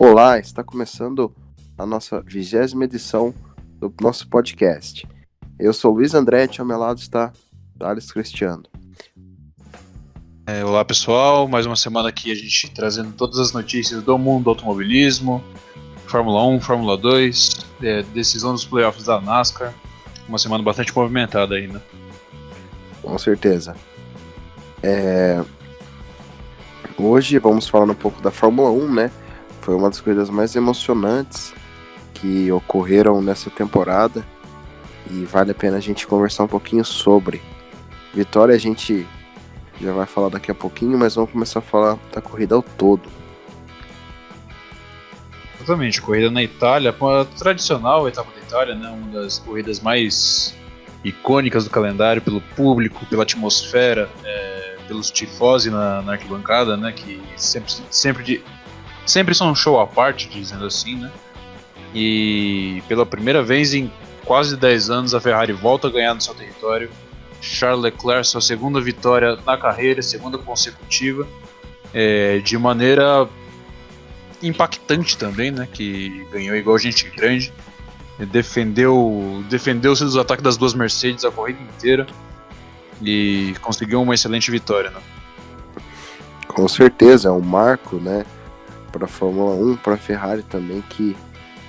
Olá, está começando a nossa 20ª edição do nosso podcast. Eu sou Luiz Andretti, ao meu lado está Thales Cristiano. Olá pessoal, mais uma semana aqui a gente trazendo todas as notícias do mundo do automobilismo, Fórmula 1, Fórmula 2, decisão dos playoffs da NASCAR, uma semana bastante movimentada aí, né? Com certeza. Hoje vamos falar um pouco da Fórmula 1, né? Foi uma das corridas mais emocionantes que ocorreram nessa temporada e vale a pena a gente conversar um pouquinho sobre. Vitória a gente já vai falar daqui a pouquinho, mas vamos começar a falar da corrida ao todo. Exatamente, corrida na Itália, uma tradicional etapa da Itália, né? Uma das corridas mais icônicas do calendário, pelo público, pela atmosfera, pelos tifosi na arquibancada, né? Que sempre são um show à parte, dizendo assim, né? E pela primeira vez em quase 10 anos a Ferrari volta a ganhar no seu território. Charles Leclerc, sua segunda vitória na carreira, segunda consecutiva, de maneira impactante também, né? Que ganhou igual gente grande, defendeu-se dos ataques das duas Mercedes a corrida inteira e conseguiu uma excelente vitória, né? Com certeza, é um marco, né? Para a Fórmula 1, para a Ferrari também, que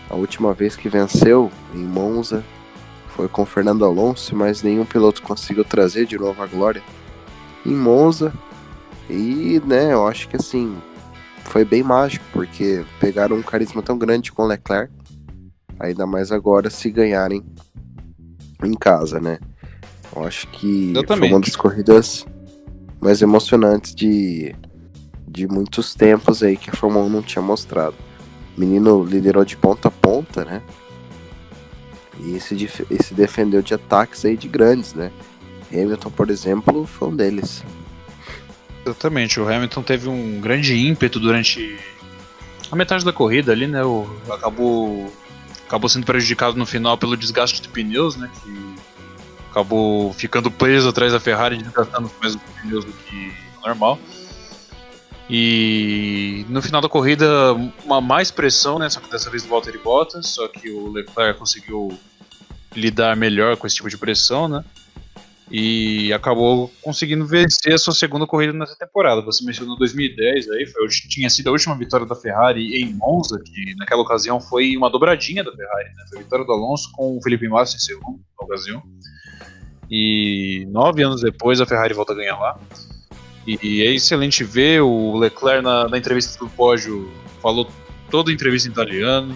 a última vez que venceu em Monza foi com Fernando Alonso, mas nenhum piloto conseguiu trazer de novo a glória em Monza. E, né, eu acho que assim, foi bem mágico, porque pegaram um carisma tão grande com Leclerc, ainda mais agora se ganharem em casa, né? Eu acho que Exatamente. foi uma das corridas mais emocionantes de muitos tempos aí que a Fórmula 1 não tinha mostrado. O menino liderou de ponta a ponta, né? E se defendeu de ataques aí de grandes, né? Hamilton, por exemplo, foi um deles. Exatamente, o Hamilton teve um grande ímpeto durante a metade da corrida ali, né? Acabou sendo prejudicado no final pelo desgaste de pneus, né? Que acabou ficando preso atrás da Ferrari, desgastando mais os pneus do que normal. E no final da corrida, uma mais pressão, né? Só que dessa vez do Valtteri Bottas, só que o Leclerc conseguiu lidar melhor com esse tipo de pressão, né? E acabou conseguindo vencer a sua segunda corrida nessa temporada. Você mencionou 2010, aí tinha sido a última vitória da Ferrari em Monza, que naquela ocasião foi uma dobradinha da Ferrari, né? Foi a vitória do Alonso com o Felipe Massa em segundo na ocasião. E 9 anos depois a Ferrari volta a ganhar lá. E é excelente ver o Leclerc na entrevista do pódio, falou toda a entrevista em italiano.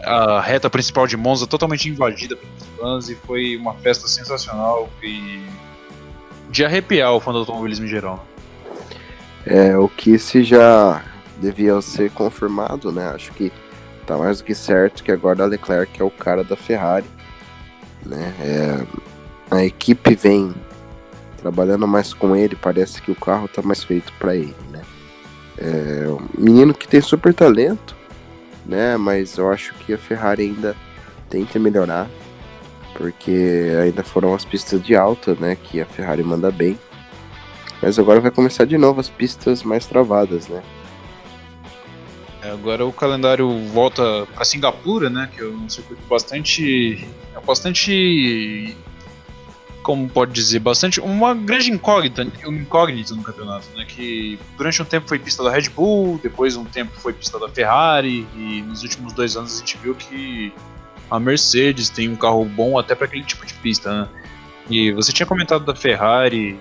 A reta principal de Monza totalmente invadida pelos fãs e foi uma festa sensacional e de arrepiar o fã do automobilismo em geral. O que se já devia ser confirmado, né? Acho que tá mais do que certo que agora a Leclerc é o cara da Ferrari, né? A equipe vem trabalhando mais com ele, parece que o carro tá mais feito para ele, né? Um menino que tem super talento, né? Mas eu acho que a Ferrari ainda tem que melhorar, porque ainda foram as pistas de alta, né? Que a Ferrari manda bem. Mas agora vai começar de novo as pistas mais travadas, né? Agora o calendário volta para Singapura, né? Que é um circuito bastante, como pode dizer, uma grande incógnita no campeonato, né? Que durante um tempo foi pista da Red Bull, depois um tempo foi pista da Ferrari, e nos últimos 2 anos a gente viu que a Mercedes tem um carro bom até para aquele tipo de pista, né? E você tinha comentado da Ferrari,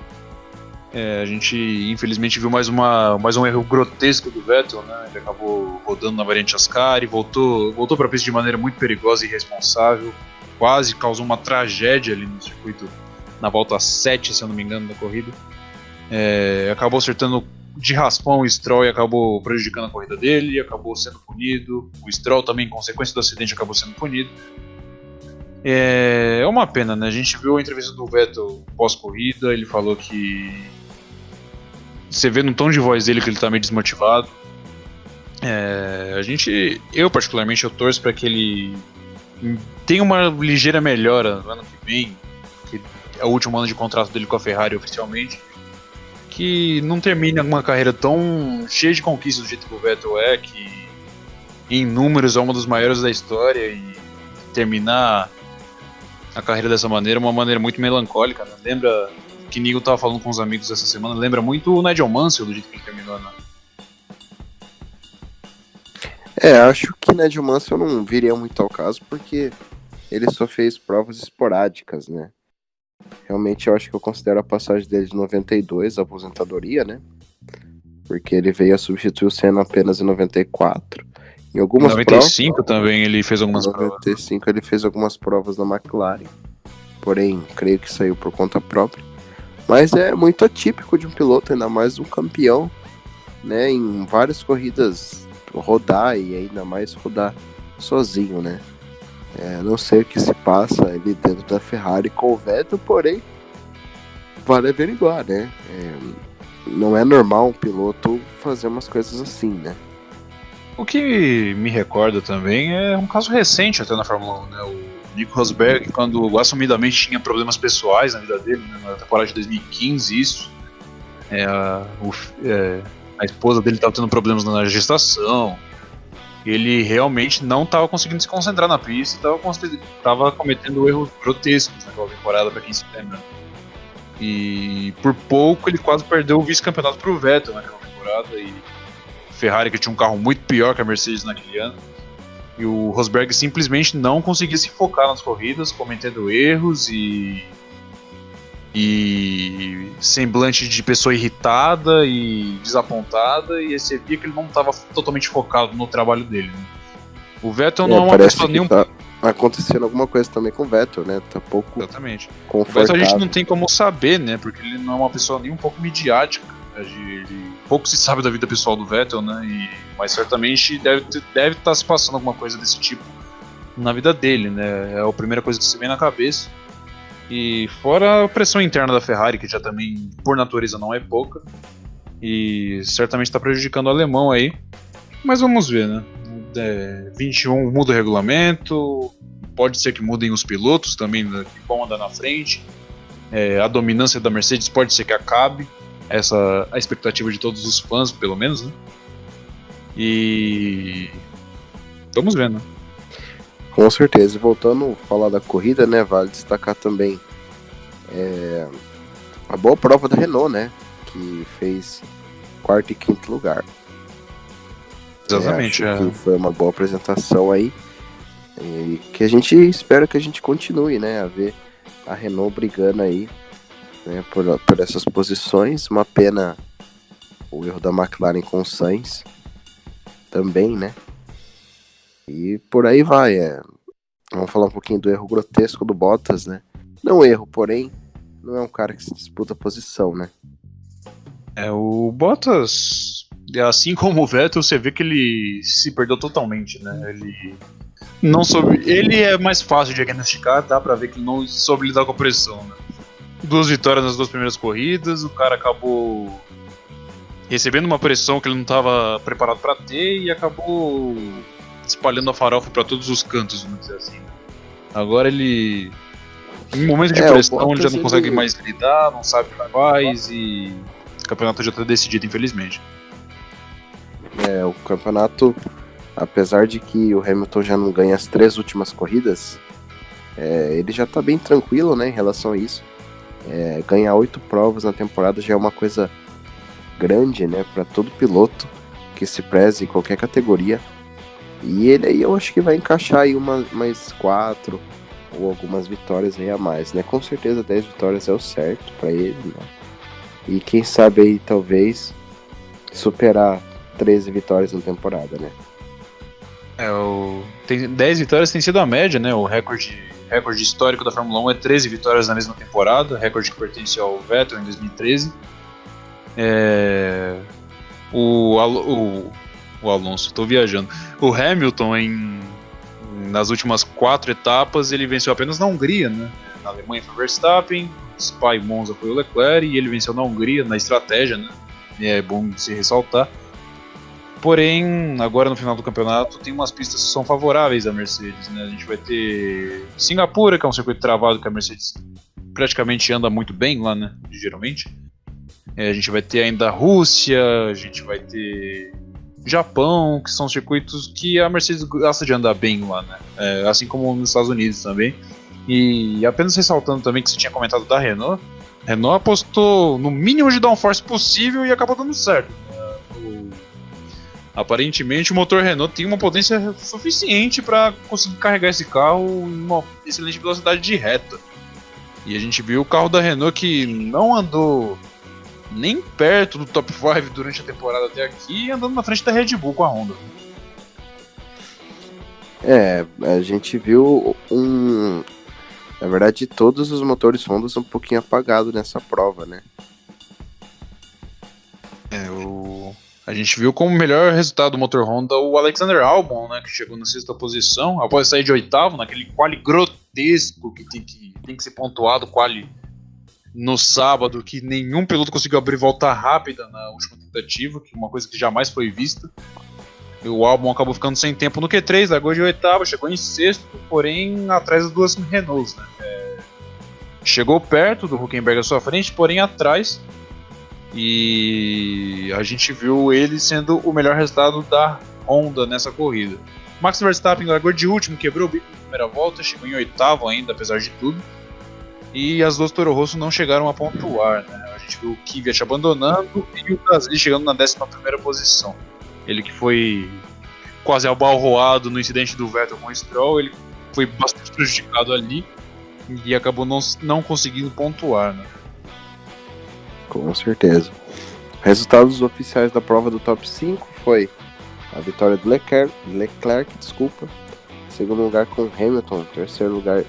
a gente infelizmente viu mais um erro grotesco do Vettel, né? Ele acabou rodando na variante Ascari, voltou para a pista de maneira muito perigosa e irresponsável, quase causou uma tragédia ali no circuito na volta 7, se eu não me engano, da corrida. Acabou acertando de raspão o Stroll e acabou prejudicando a corrida dele, e acabou sendo punido. O Stroll também, em consequência do acidente, acabou sendo punido. É uma pena, né? A gente viu a entrevista do Vettel pós-corrida, ele falou que você vê no tom de voz dele que ele tá meio desmotivado. Eu particularmente, eu torço para que ele tenha uma ligeira melhora no ano que vem, que é o último ano de contrato dele com a Ferrari oficialmente, que não termine uma carreira tão cheia de conquistas do jeito que o Vettel é, que em números é um dos maiores da história, e terminar a carreira dessa maneira é uma maneira muito melancólica, né? Lembra, que Nigo tava falando com os amigos essa semana, lembra muito o Nigel Mansell do jeito que ele terminou, né? Acho que Nigel Mansell não viria muito ao caso, porque ele só fez provas esporádicas, né? Realmente eu acho que eu considero a passagem dele de 92 a aposentadoria, né? Porque ele veio a substituir o Senna apenas em 94. Em algumas 95 provas, também ele fez algumas em provas. 95 ele fez algumas provas na McLaren. Porém, creio que saiu por conta própria. Mas é muito atípico de um piloto, ainda mais um campeão, né? Em várias corridas rodar, e ainda mais rodar sozinho, né? Não sei o que se passa ali dentro da Ferrari com o Vettel, porém vale averiguar, né? Não é normal um piloto fazer umas coisas assim, né? O que me recorda também é um caso recente até na Fórmula 1, né? O Nico Rosberg, quando assumidamente tinha problemas pessoais na vida dele, né? Na temporada de 2015, isso. A esposa dele estava tendo problemas na gestação. Ele realmente não estava conseguindo se concentrar na pista e estava cometendo erros grotescos naquela temporada, para quem se lembra. E por pouco ele quase perdeu o vice-campeonato para o Vettel naquela temporada. E Ferrari, que tinha um carro muito pior que a Mercedes naquele ano. E o Rosberg simplesmente não conseguia se focar nas corridas, cometendo erros e semblante de pessoa irritada e desapontada, e você via que ele não estava totalmente focado no trabalho dele, né? O Vettel não é uma pessoa nenhum. Tá acontecendo alguma coisa também com o Vettel, né? Tá pouco Exatamente. confortável. O Vettel a gente não tem como saber, né? Porque ele não é uma pessoa nem um pouco midiática. Pouco se sabe da vida pessoal do Vettel, né? Mas certamente deve estar se passando alguma coisa desse tipo na vida dele, né? É a primeira coisa que se vem na cabeça. E fora a pressão interna da Ferrari, que já também, por natureza, não é pouca. E certamente está prejudicando o alemão aí. Mas vamos ver, né? 21 muda o regulamento. Pode ser que mudem os pilotos também, que vão andar na frente. A dominância da Mercedes pode ser que acabe. Essa a expectativa de todos os fãs, pelo menos, né? E vamos ver, né? Com certeza. E voltando a falar da corrida, né? Vale destacar também a boa prova da Renault, né? Que fez quarto e quinto lugar. Exatamente. Acho que foi uma boa apresentação aí. E que a gente espera que a gente continue, né? A ver a Renault brigando aí, né, por essas posições. Uma pena o erro da McLaren com o Sainz também, né? E por aí vai. Vamos falar um pouquinho do erro grotesco do Bottas, né? Não erro, porém, não é um cara que se disputa posição, né? O Bottas, assim como o Vettel, você vê que ele se perdeu totalmente, né? Ele é mais fácil de diagnosticar, dá pra ver que ele não soube lidar com a pressão, né? 2 vitórias nas 2 primeiras corridas, o cara acabou recebendo uma pressão que ele não estava preparado para ter e acabou espalhando a farofa para todos os cantos, vamos dizer assim. Agora ele, em momentos de pressão, ele já não consegue mais lidar, não sabe o que faz, e o campeonato já está decidido, infelizmente. O campeonato, apesar de que o Hamilton já não ganha as 3 últimas corridas, ele já está bem tranquilo, né, em relação a isso. Ganhar 8 provas na temporada já é uma coisa grande, né, para todo piloto que se preze em qualquer categoria. E ele aí eu acho que vai encaixar aí mais 4 ou algumas vitórias aí a mais, né? Com certeza 10 vitórias é o certo para ele, né? E quem sabe aí talvez superar 13 vitórias na temporada, né? 10 vitórias tem sido a média, né? O recorde histórico da Fórmula 1 é 13 vitórias na mesma temporada, recorde que pertence ao Vettel em 2013. O Alonso, tô viajando. O Hamilton, nas últimas 4 etapas, ele venceu apenas na Hungria, né? Na Alemanha foi o Verstappen, Spa e Monza foi o Leclerc, e ele venceu na Hungria, na estratégia, né? E é bom se ressaltar. Porém, agora no final do campeonato, tem umas pistas que são favoráveis à Mercedes, né? A gente vai ter Singapura, que é um circuito travado que a Mercedes praticamente anda muito bem lá, né? Geralmente. A gente vai ter ainda a Rússia, a gente vai ter Japão, que são circuitos que a Mercedes gosta de andar bem lá, né? Assim como nos Estados Unidos também. E apenas ressaltando também que você tinha comentado da Renault, a Renault apostou no mínimo de downforce possível e acabou dando certo. Aparentemente o motor Renault tem uma potência suficiente para conseguir carregar esse carro em uma excelente velocidade de reta. E a gente viu o carro da Renault que não andou nem perto do top 5 durante a temporada até aqui, andando na frente da Red Bull com a Honda. A gente viu na verdade, todos os motores Honda são um pouquinho apagados nessa prova, né? A gente viu como melhor resultado do motor Honda o Alexander Albon, né, que chegou na 6ª posição, após sair de 8º, naquele quali grotesco que tem que ser pontuado, quali no sábado, que nenhum piloto conseguiu abrir volta rápida na última tentativa, que é uma coisa que jamais foi vista. O Albon acabou ficando sem tempo no Q3, largou de 8º, chegou em 6º, porém atrás das duas Renaults, né? Chegou perto do Hülkenberg à sua frente, porém atrás, e a gente viu ele sendo o melhor resultado da Honda nessa corrida. Max Verstappen largou de último, quebrou o bico na primeira volta, chegou em 8º ainda, apesar de tudo. E as duas Toro Rosso não chegaram a pontuar, né? A gente viu o Kvyat abandonando e o Gasly chegando na 11ª posição. Ele que foi quase abalroado no incidente do Vettel com o Stroll, ele foi bastante prejudicado ali e acabou não conseguindo pontuar, né? Com certeza. Resultados oficiais da prova do top 5 foi a vitória do Leclerc, segundo lugar com Hamilton, terceiro lugar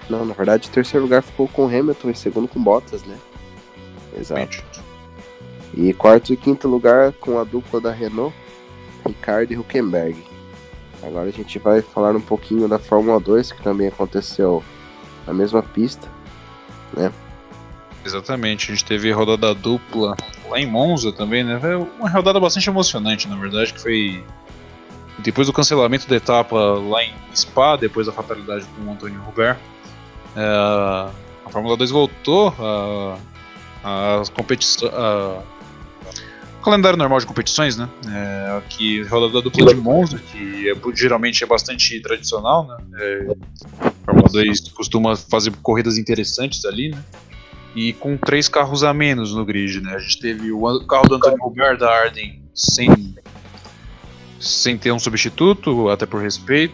na verdade, terceiro lugar ficou com Hamilton e segundo com Bottas, né? Exato. E quarto e quinto lugar com a dupla da Renault, Ricciardo e Hülkenberg. Agora a gente vai falar um pouquinho da Fórmula 2, que também aconteceu na mesma pista, né? Exatamente, a gente teve rodada dupla lá em Monza também, né? Foi uma rodada bastante emocionante, na verdade, que foi depois do cancelamento da etapa lá em Spa, depois da fatalidade com o Antonio Hubert. A Fórmula 2 voltou a competição, o calendário normal de competições, né? Aqui, rodada dupla de Monza, que geralmente é bastante tradicional, né? A Fórmula 2 costuma fazer corridas interessantes ali, né? E com 3 carros a menos no grid, né? A gente teve o carro do Antonio Hubert da Arden sem ter um substituto, até por respeito.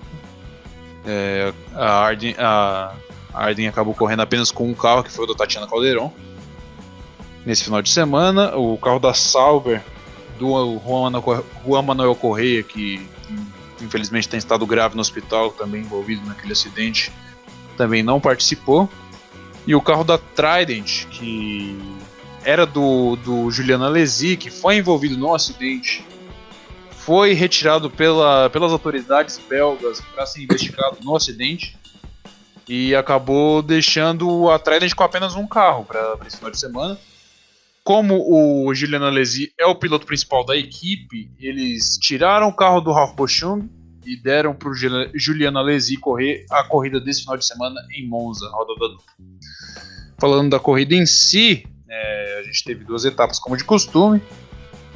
A Arden acabou correndo apenas com um carro, que foi o da Tatiana Calderon. Nesse final de semana, o carro da Sauber, do Juan Manuel Correia, que infelizmente tem estado grave no hospital, também envolvido naquele acidente, também não participou. E o carro da Trident, que era do Julian Alesi, que foi envolvido no acidente, foi retirado pelas autoridades belgas para ser investigado no acidente e acabou deixando a Trident com apenas um carro para esse final de semana. Como o Julian Alesi é o piloto principal da equipe, eles tiraram o carro do Ralf Boschung e deram para o Julian Alesi correr a corrida desse final de semana em Monza, rodada dupla. Falando da corrida em si, a gente teve 2 etapas como de costume.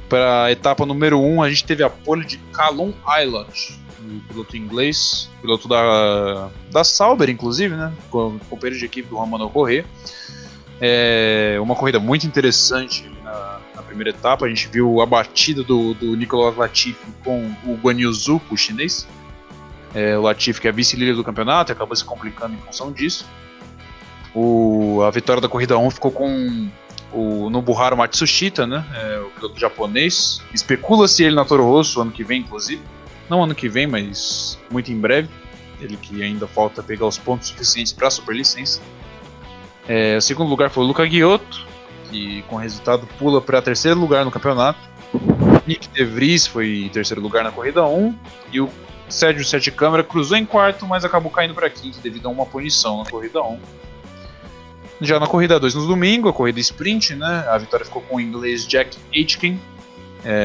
Para a etapa número 1, a gente teve a pole de Callum Ilott, um piloto inglês, piloto da Sauber, inclusive, né? Companheiro de equipe do Romano Corrêa. Uma corrida muito interessante na primeira etapa. A gente viu a batida do Nicolas Latifi com o Guan Yu Zhou, o chinês. O Latifi, que é vice-líder do campeonato, acabou se complicando em função disso. A vitória da corrida 1 ficou com o Nobuharu Matsushita, né? O piloto japonês. Especula-se ele na Toro Rosso ano que vem, inclusive. Não ano que vem, mas muito em breve. Ele que ainda falta pegar os pontos suficientes para a superlicença. O segundo lugar foi o Luca Ghiotto, que com resultado pula para terceiro lugar no campeonato. Nick De Vries foi em terceiro lugar na corrida 1. E o Sérgio Sete Câmara cruzou em quarto, mas acabou caindo para quinto devido a uma punição na corrida 1. Já na corrida 2 no domingo, a corrida sprint, né? A vitória ficou com o inglês Jack Aitken,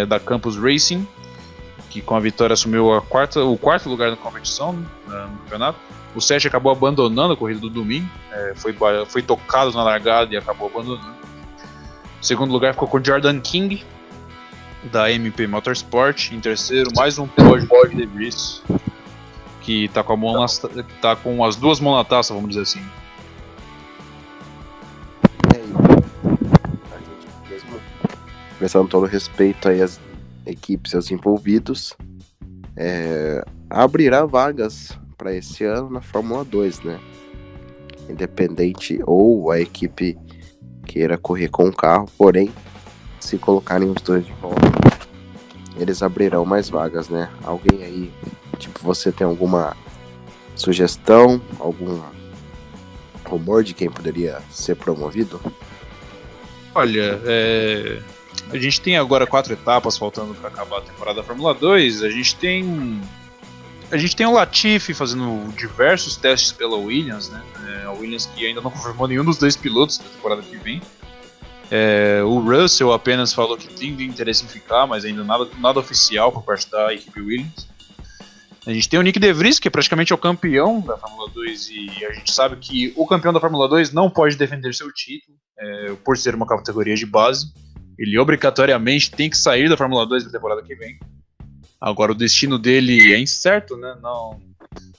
da Campus Racing, que com a vitória assumiu o quarto lugar na competição, no campeonato. O Sérgio acabou abandonando a corrida do domingo, foi tocado na largada e acabou abandonando. Segundo lugar ficou com o Jordan King, da MP Motorsport. Em terceiro, mais um pódio do Nick DeVries, que tá com as duas mãos na taça, vamos dizer assim. A gente mesmo, conversando todo respeito aí às equipes e aos envolvidos, abrirá vagas para esse ano na Fórmula 2, né? Independente ou a equipe queira correr com o carro, porém, se colocarem os dois de volta, eles abrirão mais vagas, né? Alguém aí, tipo, você tem alguma sugestão, algum rumor de quem poderia ser promovido? Olha, a gente tem agora 4 etapas faltando para acabar a temporada da Fórmula 2. A gente tem o Latifi fazendo diversos testes pela Williams, né? A Williams que ainda não confirmou nenhum dos 2 pilotos da temporada que vem. O Russell apenas falou que tem interesse em ficar, mas ainda nada oficial por parte da equipe Williams. A gente tem o Nick DeVries, que praticamente é o campeão da Fórmula 2, e a gente sabe que o campeão da Fórmula 2 não pode defender seu título, por ser uma categoria de base. Ele obrigatoriamente tem que sair da Fórmula 2 na temporada que vem. Agora o destino dele é incerto, né?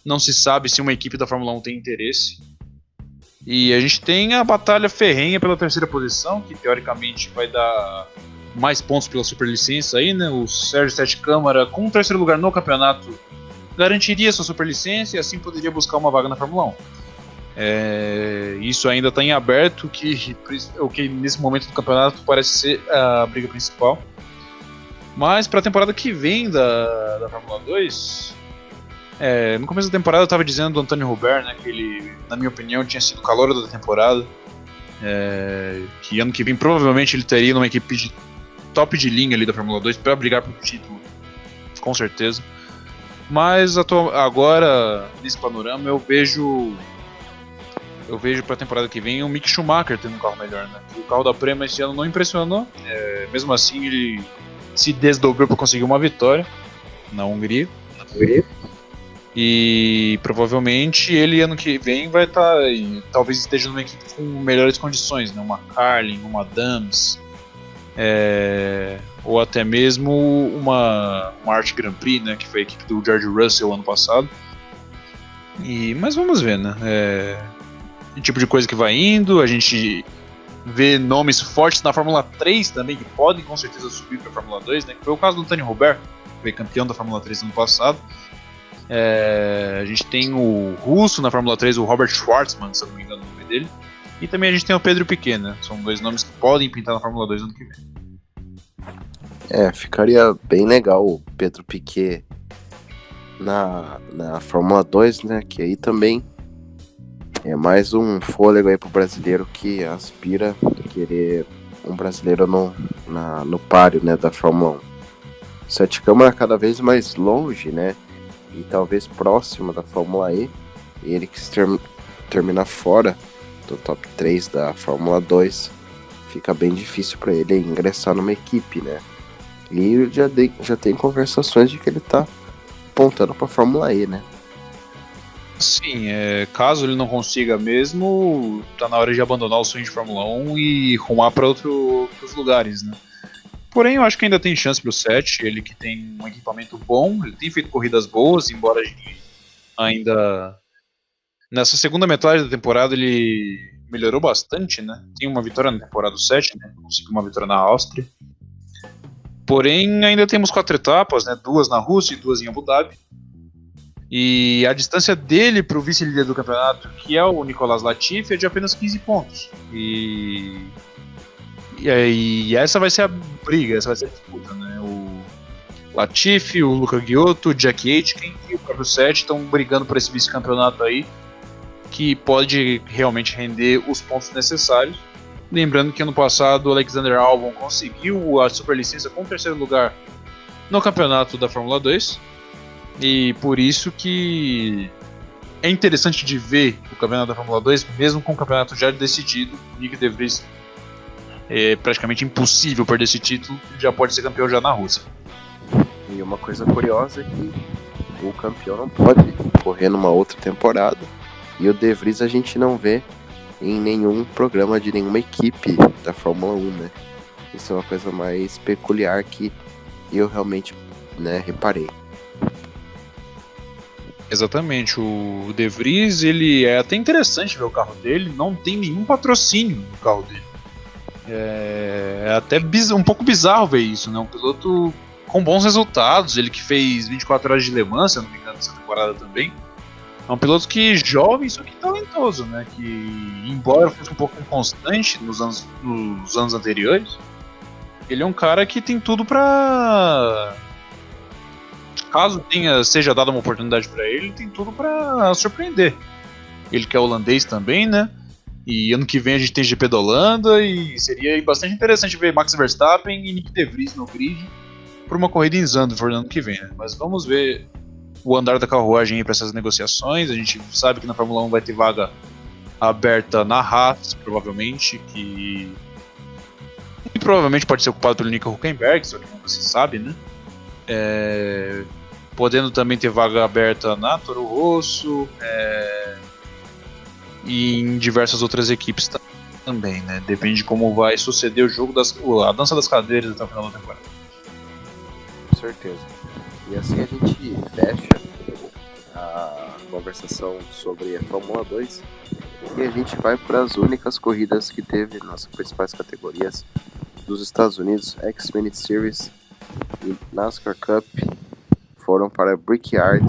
Não se sabe se uma equipe da Fórmula 1 tem interesse. E a gente tem a batalha ferrenha pela terceira posição, que teoricamente vai dar mais pontos pela superlicença aí, né? O Sérgio Sete Câmara, com o terceiro lugar no campeonato, garantiria sua superlicença e assim poderia buscar uma vaga na Fórmula 1. Isso ainda está em aberto, o que nesse momento do campeonato parece ser a briga principal. Mas para a temporada que vem da Fórmula 2, no começo da temporada eu estava dizendo do Antônio Hubert, né, que ele, na minha opinião, tinha sido o calor da temporada, que ano que vem provavelmente ele teria numa equipe de top de linha ali da Fórmula 2 para brigar por título, com certeza. Mas agora, nesse panorama, eu vejo para a temporada que vem o Mick Schumacher tendo um carro melhor, né? O carro da Prema esse ano não impressionou, mesmo assim ele se desdobrou para conseguir uma vitória na Hungria. E provavelmente ele ano que vem vai estar, talvez esteja numa equipe com melhores condições, né? Uma Carlin, uma Dams, ou até mesmo uma Art Grand Prix, né? Que foi a equipe do George Russell ano passado. Mas vamos ver, né? O tipo de coisa que vai indo, a gente vê nomes fortes na Fórmula 3 também, que podem com certeza subir para a Fórmula 2, né? Que foi o caso do Antônio Hubert, que foi campeão da Fórmula 3 no ano passado. A gente tem o russo na Fórmula 3, o Robert Schwartzman, se eu não me engano o nome dele. E também a gente tem o Pedro Piquet, né? São 2 nomes que podem pintar na Fórmula 2 ano que vem. Ficaria bem legal o Pedro Piquet na Fórmula 2, né? Que aí também é mais um fôlego aí pro brasileiro que aspira a querer um brasileiro no páreo, né, da Fórmula 1. Sete Câmara cada vez mais longe, né? E talvez próximo da Fórmula E. E ele que se terminar fora do top 3 da Fórmula 2, fica bem difícil para ele ingressar numa equipe, né? E já tem conversações de que ele tá apontando pra Fórmula E, né? Sim, caso ele não consiga mesmo, tá na hora de abandonar o sonho de Fórmula 1 e rumar para outros lugares, né? Porém, eu acho que ainda tem chance pro Sete, ele que tem um equipamento bom, ele tem feito corridas boas, embora a gente ainda... Nessa segunda metade da temporada ele melhorou bastante, né? Tem uma vitória na temporada 7, né? Conseguiu uma vitória na Áustria. Porém, ainda temos 4 etapas, né? 2 na Rússia e 2 em Abu Dhabi. E a distância dele para o vice-líder do campeonato, que é o Nicolas Latifi, é de apenas 15 pontos. E essa vai ser a briga, essa vai ser a disputa, né? O Latifi, o Luca Ghiotto, o Jack Aitken e o próprio Sete estão brigando por esse vice-campeonato aí, que pode realmente render os pontos necessários. Lembrando que ano passado o Alexander Albon conseguiu a superlicença com o 3º lugar no campeonato da Fórmula 2. E por isso que é interessante de ver o campeonato da Fórmula 2, mesmo com o campeonato já decidido. O Nick DeVries é praticamente impossível perder esse título, ele já pode ser campeão já na Rússia. E uma coisa curiosa é que o campeão não pode correr numa outra temporada. E o DeVries a gente não vê em nenhum programa de nenhuma equipe da Fórmula 1, né? Isso é uma coisa mais peculiar que eu realmente, né, reparei. Exatamente, o De Vries, ele é até interessante ver o carro dele, não tem nenhum patrocínio no carro dele. É até um pouco bizarro ver isso, né? Um piloto com bons resultados, ele que fez 24 horas de Le Mans, se eu não me engano, nessa temporada também. É um piloto que jovem, só que talentoso, né? Que, embora fosse um pouco inconstante nos anos anteriores, ele é um cara que tem tudo pra... Caso seja dada uma oportunidade pra ele tem tudo pra surpreender. Ele que é holandês também, né? E ano que vem a gente tem GP da Holanda e seria bastante interessante ver Max Verstappen e Nick De Vries no grid por uma corrida em Zandvoort no ano que vem, né? Mas vamos ver o andar da carruagem aí para essas negociações. A gente sabe que na Fórmula 1 vai ter vaga aberta na Haas, provavelmente, e provavelmente pode ser ocupado pelo Nico Hülkenberg, só que nunca se sabe, né? Podendo também ter vaga aberta na Toro Rosso e em diversas outras equipes também, né? Depende de como vai suceder o jogo a dança das cadeiras até o final da temporada. Com certeza. E assim a gente fecha a conversação sobre a Fórmula 2 e a gente vai para as únicas corridas que teve nas principais categorias dos Estados Unidos, Xfinity Series e NASCAR Cup. Foram para Brickyard,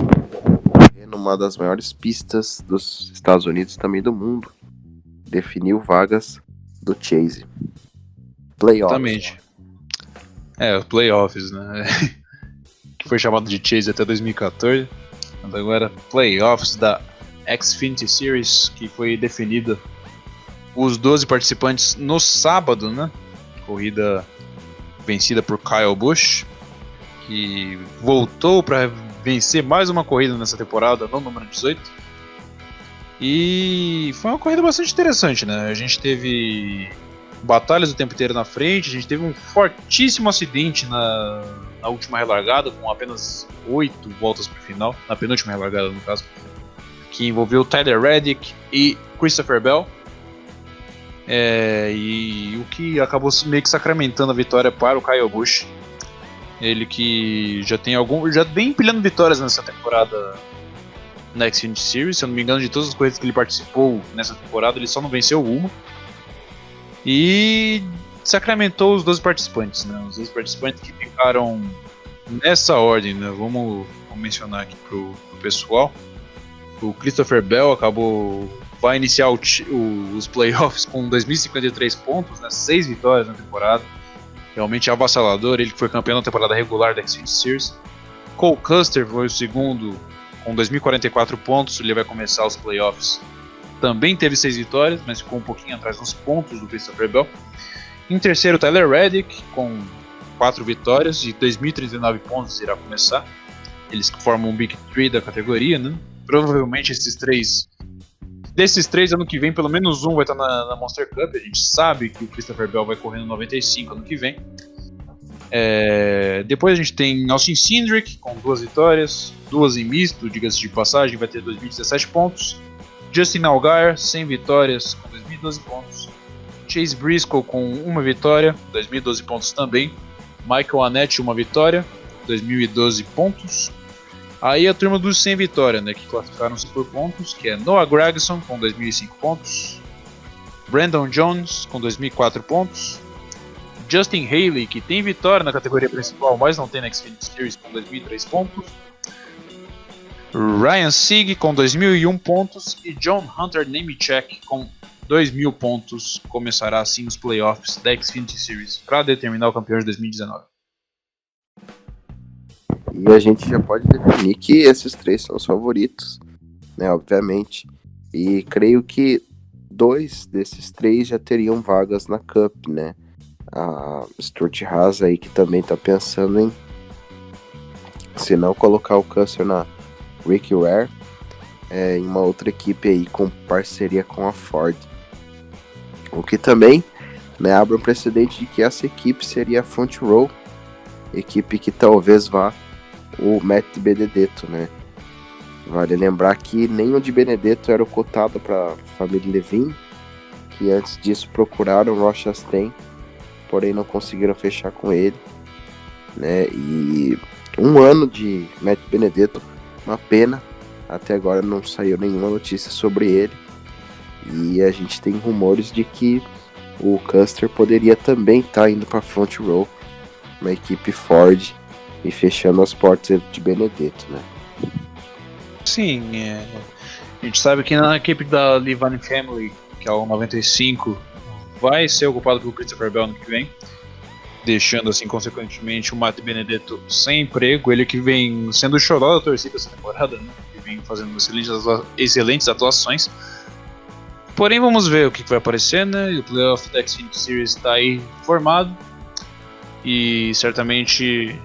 numa das maiores pistas dos Estados Unidos e também do mundo. Definiu vagas do Chase. Playoffs. Exatamente. Playoffs, né? Que foi chamado de Chase até 2014. Mas agora, Playoffs da Xfinity Series, que foi definida os 12 participantes no sábado, né? Corrida vencida por Kyle Busch, que voltou para vencer mais uma corrida nessa temporada, no número 18. E foi uma corrida bastante interessante, né? A gente teve batalhas o tempo inteiro na frente, a gente teve um fortíssimo acidente na última relargada, com apenas 8 voltas para o final, na penúltima relargada no caso, que envolveu Tyler Reddick e Christopher Bell. E o que acabou meio que sacramentando a vitória para o Kyle Busch. Ele que já vem empilhando vitórias nessa temporada na Xfinity Series, se eu não me engano, de todas as corridas que ele participou nessa temporada, ele só não venceu uma. E sacramentou os 12 participantes, né? Os 12 participantes que ficaram nessa ordem, né? Vamos mencionar aqui pro pessoal. O Christopher Bell vai iniciar os playoffs com 2.053 pontos, né? 6 vitórias na temporada. Realmente é avassalador, ele que foi campeão da temporada regular da Xfinity Series. Cole Custer foi o segundo com 2.044 pontos, ele vai começar os playoffs. Também teve 6 vitórias, mas ficou um pouquinho atrás nos pontos do Christopher Bell. Em terceiro, Tyler Reddick, com 4 vitórias e 2.039 pontos, irá começar. Eles que formam um Big 3 da categoria, né? Provavelmente desses três, ano que vem, pelo menos um vai estar na Monster Cup. A gente sabe que o Christopher Bell vai correr no 95 ano que vem. Depois a gente tem Austin Cindric com 2 vitórias, 2 em misto, diga-se de passagem, vai ter 2.017 pontos. Justin Allgaier, 100 vitórias, com 2.012 pontos. Chase Briscoe com 1 vitória, 2.012 pontos também. Michael Annett, 1 vitória, 2.012 pontos. Aí a turma dos 100 vitórias, né, que classificaram-se por pontos, que é Noah Gragson com 2.005 pontos, Brandon Jones com 2.004 pontos, Justin Haley, que tem vitória na categoria principal, mas não tem na Xfinity Series, com 2.003 pontos, Ryan Sieg com 2.001 pontos e John Hunter Nemechek com 2.000 pontos. Começará assim os playoffs da Xfinity Series para determinar o campeão de 2019. E a gente já pode definir que esses 3 são os favoritos, né, obviamente. E creio que 2 desses 3 já teriam vagas na Cup, né. A Stuart Haas aí que também tá pensando em, se não colocar o Custer na Ricky Ware, em uma outra equipe aí com parceria com a Ford. O que também, né, abre um precedente de que essa equipe seria a Front Row, equipe que talvez vá o Matt Benedetto, né? Vale lembrar que nem o de Benedetto era o cotado para a família Levin, e antes disso procuraram o Ross Chastain, porém não conseguiram fechar com ele, né? E um ano de Matt Benedetto, uma pena, até agora não saiu nenhuma notícia sobre ele, e a gente tem rumores de que o Custer poderia também estar indo para Front Row, uma equipe Ford, e fechando as portas de Benedetto, né? Sim, a gente sabe que na equipe da Leavine Family, que é o 95, vai ser ocupado pelo Christopher Bell no que vem, deixando assim consequentemente o Matt Benedetto sem emprego, ele que vem sendo o xodó da torcida essa temporada, né? Que vem fazendo excelentes atuações. Porém, vamos ver o que vai aparecer, né? O Playoff da Xfinity Series está aí formado e certamente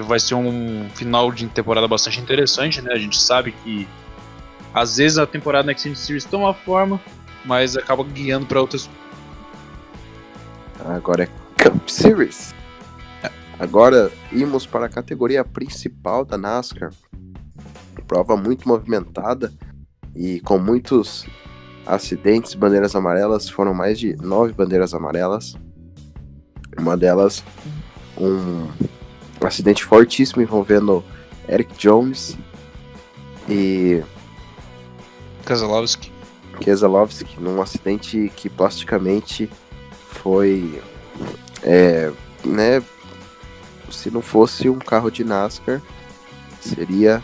vai ser um final de temporada bastante interessante, né? A gente sabe que às vezes a temporada na Xfinity Series toma forma, mas acaba guiando para outras. Agora é Cup Series. Agora irmos para a categoria principal da NASCAR. Prova muito movimentada e com muitos acidentes, bandeiras amarelas. Foram mais de 9 bandeiras amarelas. Uma delas, um acidente fortíssimo envolvendo Eric Jones e Keselowski, num acidente que plasticamente foi, né, se não fosse um carro de NASCAR, seria,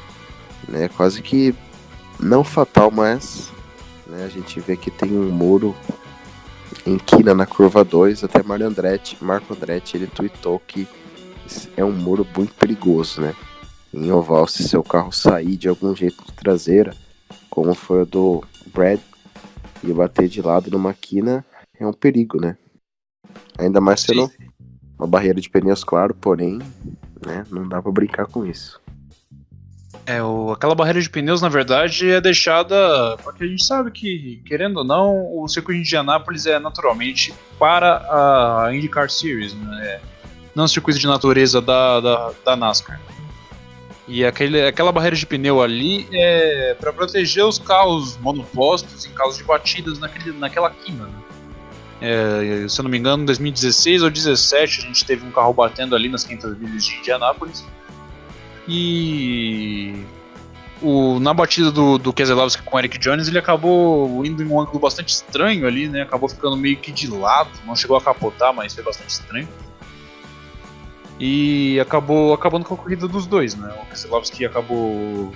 né, quase que não fatal, mas, né, a gente vê que tem um muro em quina na curva 2, até Marco Andretti, ele tweetou que é um muro muito perigoso, né? Em oval, se seu carro sair de algum jeito de traseira, como foi o do Brad, e bater de lado numa quina, é um perigo, né? Ainda mais sendo uma barreira de pneus, claro, porém, né, não dá pra brincar com isso. Aquela barreira de pneus, na verdade, é deixada porque a gente sabe que, querendo ou não, o circuito de Indianápolis é naturalmente para a IndyCar Series, né? Não o circuito de natureza da NASCAR. E aquela barreira de pneu ali é para proteger os carros monopostos em caso de batidas naquela quina, né? Se eu não me engano, em 2016 ou 2017 a gente teve um carro batendo ali nas 500 milhas de Indianápolis. E na batida do Keselowski com o Eric Jones, ele acabou indo em um ângulo bastante estranho ali, né? Acabou ficando meio que de lado, não chegou a capotar, mas foi bastante estranho. E acabou acabando com a corrida dos dois, né? O Keselowski acabou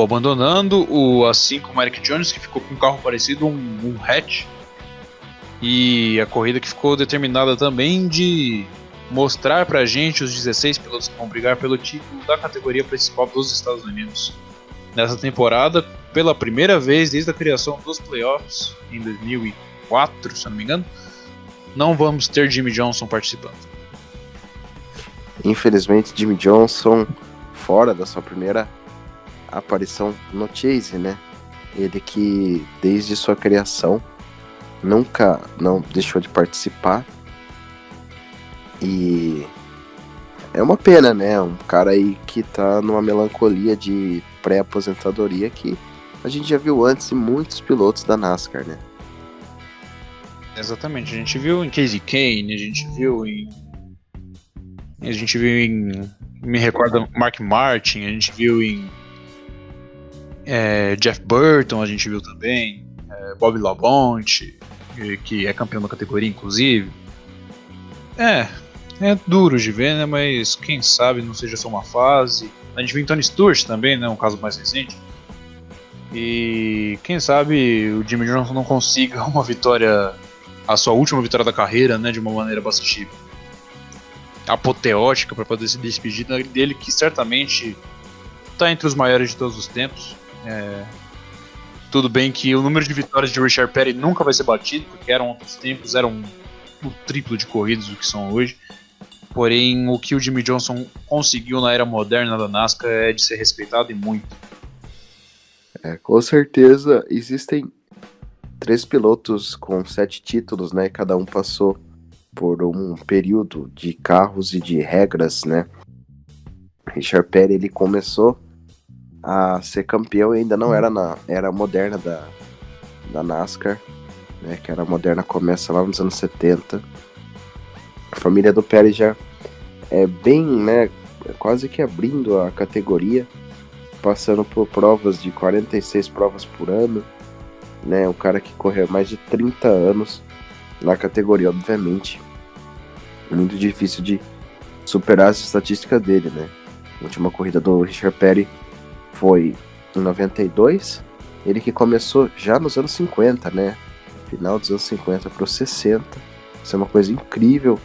abandonando, assim como o Eric Jones, que ficou com um carro parecido, um hatch. E a corrida que ficou determinada também de mostrar pra gente os 16 pilotos que vão brigar pelo título da categoria principal dos Estados Unidos. Nessa temporada, pela primeira vez desde a criação dos playoffs, em 2004, se eu não me engano, não vamos ter Jimmie Johnson participando. Infelizmente, Jimmie Johnson fora da sua primeira aparição no Chase, né? Ele que desde sua criação nunca não deixou de participar. E é uma pena, né? Um cara aí que tá numa melancolia de pré-aposentadoria que a gente já viu antes em muitos pilotos da NASCAR, né? Exatamente, a gente viu em Casey Kane, a gente viu em me recordo, Mark Martin, a gente viu em Jeff Burton, a gente viu também, Bob Labonte, que é campeão da categoria, inclusive. É duro de ver, né? Mas quem sabe não seja só uma fase. A gente viu em Tony Stewart também, né? Um caso mais recente. E quem sabe o Jimmie Johnson não consiga uma vitória, a sua última vitória da carreira, né? De uma maneira bastante apoteótica para poder se despedir dele, que certamente está entre os maiores de todos os tempos. Tudo bem que o número de vitórias de Richard Petty nunca vai ser batido, porque eram outros tempos, eram o triplo de corridas do que são hoje. Porém, o que o Jimmie Johnson conseguiu na era moderna da NASCAR é de ser respeitado e muito. Com certeza existem 3 pilotos com 7 títulos, né? Cada um passou por um período de carros e de regras, né? Richard Petty, ele começou a ser campeão e ainda não era na era moderna da NASCAR. né, que a era moderna começa lá nos anos 70. A família do Pérez já é bem, né, quase que abrindo a categoria, passando por provas de 46 provas por ano, né, um cara que correu mais de 30 anos na categoria, obviamente. Muito difícil de superar as estatísticas dele, né. A última corrida do Richard Petty foi em 92, ele que começou já nos anos 50, né, final dos anos 50 para os 60. Isso é uma coisa incrível,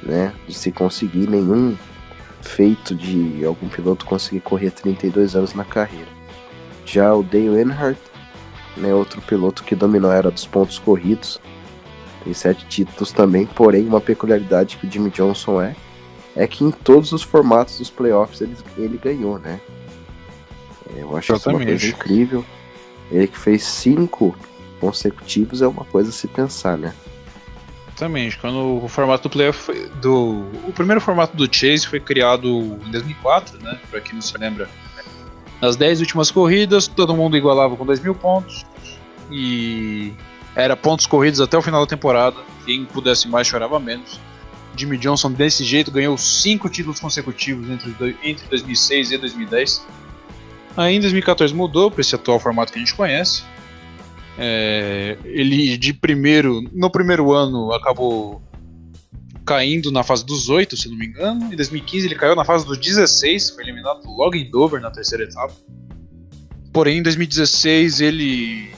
né, de se conseguir. Nenhum feito de algum piloto conseguir correr 32 anos na carreira. Já o Dale Earnhardt, né, outro piloto que dominou a era dos pontos corridos, tem 7 títulos também, porém uma peculiaridade que o Jimmie Johnson é que em todos os formatos dos playoffs ele ganhou, né. Eu acho isso uma coisa incrível. Ele que fez 5 consecutivos é uma coisa a se pensar, né. Exatamente, quando o formato do playoff o primeiro formato do Chase foi criado em 2004, né, pra quem não se lembra. Nas 10 últimas corridas, todo mundo igualava com 2.000 pontos e era pontos corridos até o final da temporada. Quem pudesse mais chorava menos. Jimmie Johnson desse jeito ganhou 5 títulos consecutivos entre 2006 e 2010. Aí em 2014 mudou para esse atual formato que a gente conhece. Ele no primeiro ano acabou caindo na fase dos 8, se não me engano. Em 2015 ele caiu na fase dos 16, foi eliminado logo em Dover na terceira etapa. Porém em 2016 ele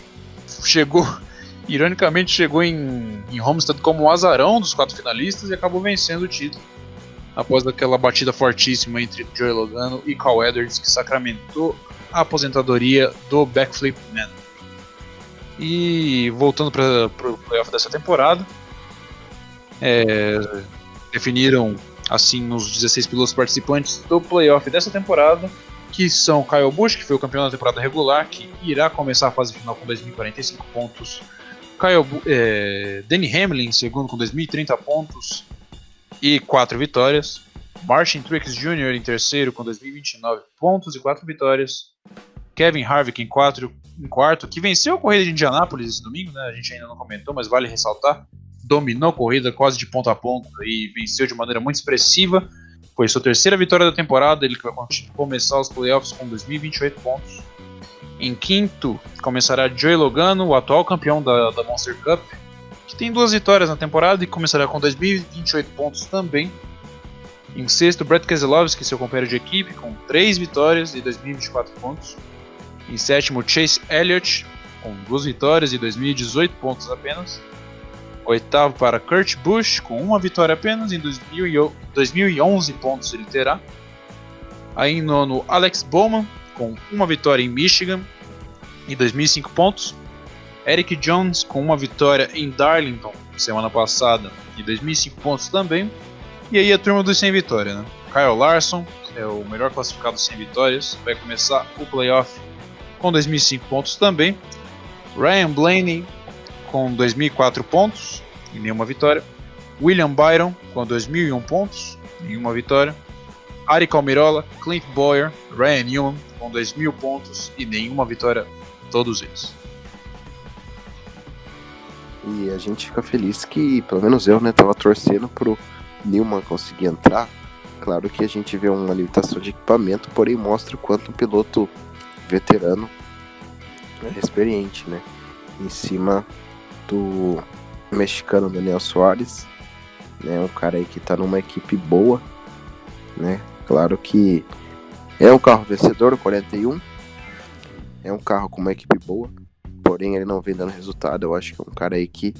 ironicamente chegou em Homestead como um azarão dos 4 finalistas e acabou vencendo o título após aquela batida fortíssima entre Joey Logano e Carl Edwards, que sacramentou a aposentadoria do Backflip Man. E voltando para o playoff dessa temporada, definiram assim os 16 pilotos participantes do playoff dessa temporada, que são Kyle Busch, que foi o campeão da temporada regular, que irá começar a fase final com 2.045 pontos, Denny Hamlin em segundo com 2.030 pontos e 4 vitórias, Martin Truex Jr. em terceiro com 2.029 pontos e 4 vitórias, Kevin Harvick em quarto, que venceu a corrida de Indianápolis esse domingo, né? A gente ainda não comentou, mas vale ressaltar. Dominou a corrida quase de ponta a ponta e venceu de maneira muito expressiva. Foi sua terceira vitória da temporada, ele que vai começar os playoffs com 2.028 pontos. Em quinto, começará Joey Logano, o atual campeão da Monster Cup, que tem 2 vitórias na temporada e começará com 2.028 pontos também. Em sexto, Brad Keselowski, seu companheiro de equipe, com 3 vitórias e 2.024 pontos. Em sétimo, Chase Elliott, com 2 vitórias e 2.018 pontos apenas. Oitavo para Kurt Busch, com 1 vitória apenas, em 2.011 pontos ele terá. Aí em nono, Alex Bowman, com 1 vitória em Michigan e 2.005 pontos. Eric Jones, com 1 vitória em Darlington, semana passada, e 2.005 pontos também. E aí a turma dos 100 vitórias, né? Kyle Larson, que é o melhor classificado dos 100 vitórias, vai começar o playoff com 2.005 pontos também. Ryan Blaney com 2.004 pontos e nenhuma vitória. William Byron com 2.001 pontos, nenhuma vitória. Ari Almirola, Clint Bowyer, Ryan Newman com 2.000 pontos e nenhuma vitória, todos eles. E a gente fica feliz que, pelo menos eu, né, tava torcendo pro Newman conseguir entrar. Claro que a gente vê uma limitação de equipamento, porém mostra o quanto um piloto veterano é experiente, né? Em cima do mexicano Daniel Suárez, né? Um cara aí que tá numa equipe boa, né? Claro que é um carro vencedor, o 41, é um carro com uma equipe boa, porém ele não vem dando resultado. Eu acho que é um cara aí que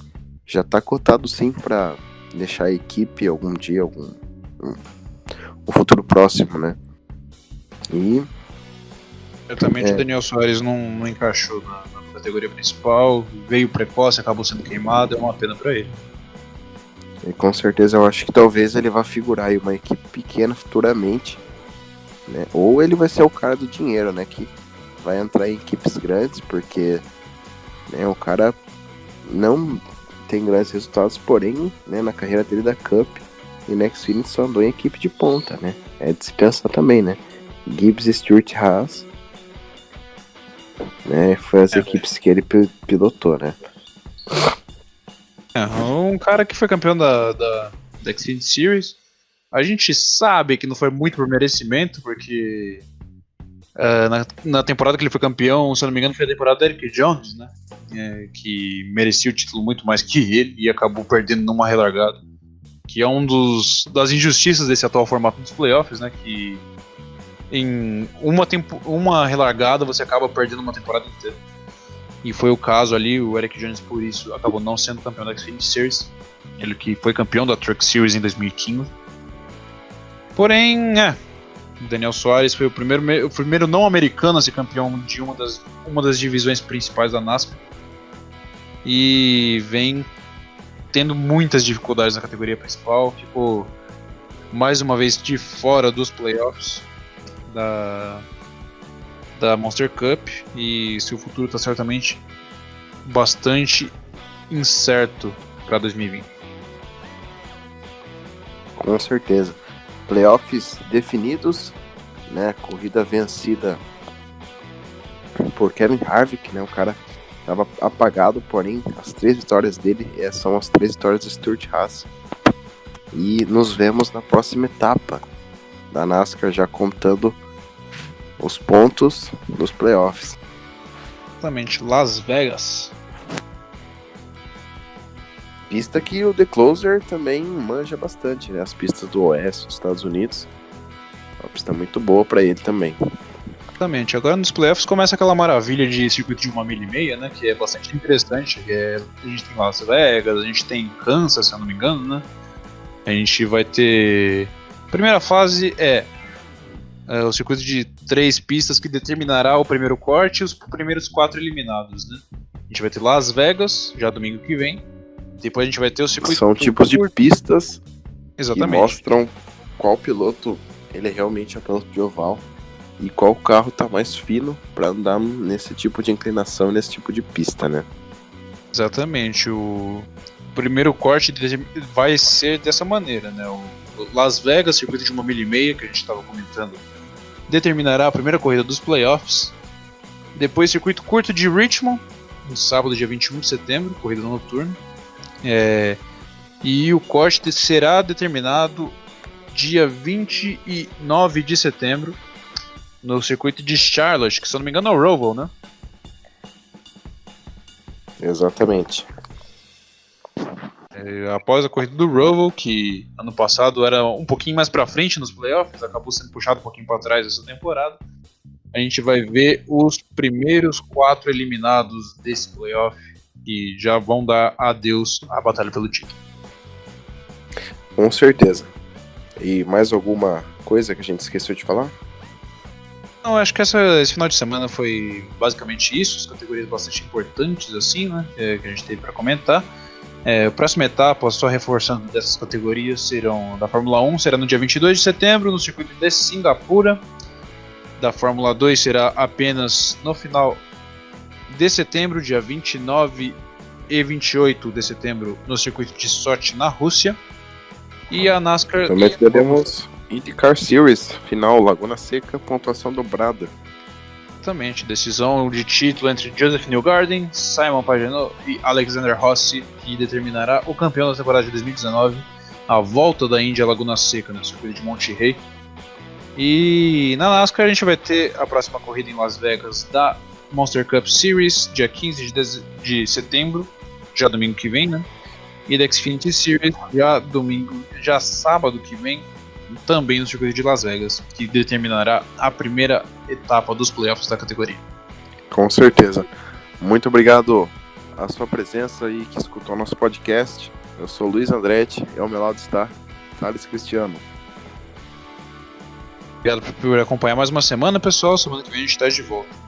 já tá cotado sim pra deixar a equipe algum dia, um futuro próximo, né? E certamente o Daniel Suárez não encaixou na categoria principal, veio precoce, acabou sendo queimado, é uma pena pra ele. E com certeza eu acho que talvez ele vá figurar em uma equipe pequena futuramente, né? Ou ele vai ser o cara do dinheiro, né? Que vai entrar em equipes grandes, porque, né, o cara não tem grandes resultados, porém, né, na carreira dele da Cup e na Xfinity só andou em equipe de ponta, né? É de se pensar também, né? Gibbs e Stuart Haas, né? Foi as equipes que ele pilotou, né? um cara que foi campeão da Xfinity Series. A gente sabe que não foi muito por merecimento, porque na temporada que ele foi campeão, se eu não me engano, foi a temporada do Eric Jones, né? Que merecia o título muito mais que ele e acabou perdendo numa relargada. Que é das injustiças desse atual formato dos playoffs, né? Que em uma relargada você acaba perdendo uma temporada inteira. E foi o caso ali, o Eric Jones por isso acabou não sendo campeão da Xfinity Series. Ele que foi campeão da Truck Series em 2015. Porém, o Daniel Suárez foi o primeiro não americano a ser campeão de uma das divisões principais da NASCAR. E vem tendo muitas dificuldades na categoria principal. Ficou mais uma vez de fora dos playoffs da Monster Cup. E seu futuro está certamente bastante incerto para 2020. Com certeza. Playoffs definidos, né? Corrida vencida por Kevin Harvick, né? O cara estava apagado, porém as 3 vitórias dele são as 3 vitórias do Stuart Haas. E nos vemos na próxima etapa da NASCAR, já contando os pontos dos playoffs. Exatamente, Las Vegas. Pista que o The Closer também manja bastante, né? As pistas do Oeste dos Estados Unidos. Uma pista muito boa para ele também. Exatamente. Agora nos playoffs começa aquela maravilha de circuito de 1,5 milha, né? Que é bastante interessante. A gente tem Las Vegas, a gente tem Kansas, se eu não me engano, né? A gente vai ter... A primeira fase é o circuito de 3 pistas que determinará o primeiro corte e os primeiros 4 eliminados, né? A gente vai ter Las Vegas, já domingo que vem. Depois a gente vai ter o circuito... São tipos de pistas. Exatamente. Que mostram qual piloto ele realmente é piloto de oval e qual carro tá mais fino para andar nesse tipo de inclinação, nesse tipo de pista, né? Exatamente. O primeiro corte vai ser dessa maneira, né? O Las Vegas, circuito de 1,5 milha, que a gente estava comentando, determinará a primeira corrida dos playoffs. Depois circuito curto de Richmond, no sábado, dia 21 de setembro, corrida noturna. E o corte será determinado dia 29 de setembro no circuito de Charlotte, que se eu não me engano é o Roval, né? Exatamente. Após a corrida do Roval, que ano passado era um pouquinho mais pra frente nos playoffs, acabou sendo puxado um pouquinho pra trás essa temporada, a gente vai ver os primeiros 4 eliminados desse playoff que já vão dar adeus à batalha pelo título. Com certeza. E mais alguma coisa que a gente esqueceu de falar? Não, acho que esse final de semana foi basicamente isso, as categorias bastante importantes assim, né, que a gente teve para comentar. A próxima etapa, só reforçando dessas categorias, serão da Fórmula 1, será no dia 22 de setembro, no circuito de Singapura. Da Fórmula 2 será apenas no final de setembro, dia 29 e 28 de setembro, no circuito de Sochi, na Rússia. E a NASCAR... Também teremos IndyCar Series, final Laguna Seca, pontuação dobrada. Exatamente, decisão de título entre Joseph Newgarden, Simon Pagenaud e Alexander Rossi, que determinará o campeão da temporada de 2019, a volta da Indy à Laguna Seca, no circuito de Monterrey. E na NASCAR a gente vai ter a próxima corrida em Las Vegas da Monster Cup Series, dia 15 de setembro, já domingo que vem, né? E da Xfinity Series, já sábado que vem, também no circuito de Las Vegas, que determinará a primeira etapa dos playoffs da categoria. Com certeza. Muito obrigado a sua presença e que escutou nosso podcast. Eu sou Luiz Andretti e ao meu lado está Thales Cristiano. Obrigado por acompanhar mais uma semana, pessoal. Semana que vem a gente está de volta.